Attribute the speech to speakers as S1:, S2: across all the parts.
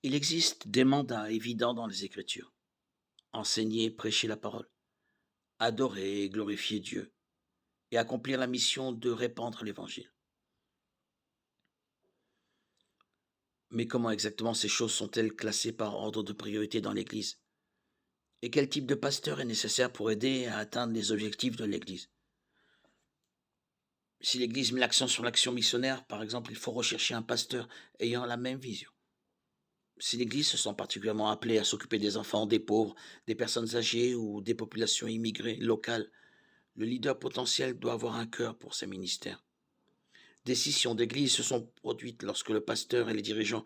S1: Il existe des mandats évidents dans les Écritures. Enseigner, prêcher la parole, adorer et glorifier Dieu, et accomplir la mission de répandre l'Évangile. Mais comment exactement ces choses sont-elles classées par ordre de priorité dans l'Église? Et quel type de pasteur est nécessaire pour aider à atteindre les objectifs de l'Église? Si l'Église met l'accent sur l'action missionnaire, par exemple, il faut rechercher un pasteur ayant la même vision. Si l'Église se sent particulièrement appelée à s'occuper des enfants, des pauvres, des personnes âgées ou des populations immigrées locales, le leader potentiel doit avoir un cœur pour ces ministères. Des scissions d'église se sont produites lorsque le pasteur et les dirigeants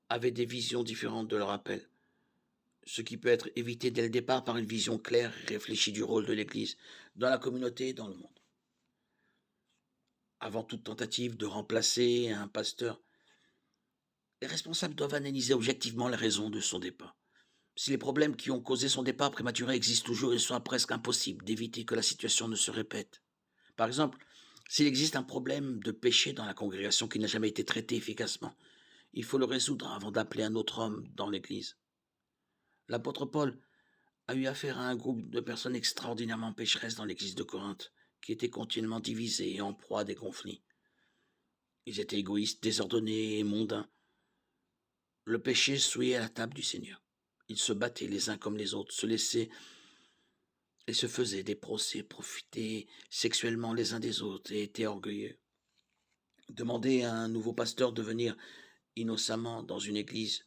S1: avaient des visions différentes de leur appel, ce qui peut être évité dès le départ par une vision claire et réfléchie du rôle de l'Église dans la communauté et dans le monde. Avant toute tentative de remplacer un pasteur, les responsables doivent analyser objectivement les raisons de son départ. Si les problèmes qui ont causé son départ prématuré existent toujours, il sera presque impossible d'éviter que la situation ne se répète. Par exemple, s'il existe un problème de péché dans la congrégation qui n'a jamais été traité efficacement, il faut le résoudre avant d'appeler un autre homme dans l'Église. L'apôtre Paul a eu affaire à un groupe de personnes extraordinairement pécheresses dans l'Église de Corinthe, qui étaient continuellement divisées et en proie à des conflits. Ils étaient égoïstes, désordonnés et mondains. Le péché souillait à la table du Seigneur. Ils se battaient les uns comme les autres, se laissaient et se faisaient des procès, profitaient sexuellement les uns des autres et étaient orgueilleux. Demander à un nouveau pasteur de venir innocemment dans une église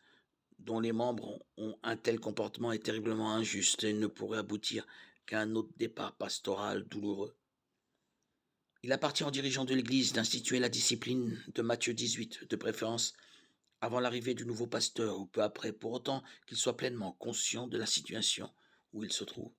S1: dont les membres ont un tel comportement est terriblement injuste et ne pourrait aboutir qu'à un autre départ pastoral douloureux. Il appartient aux dirigeants de l'Église d'instituer la discipline de Matthieu 18, de préférence avant l'arrivée du nouveau pasteur ou peu après, pour autant qu'il soit pleinement conscient de la situation où il se trouve.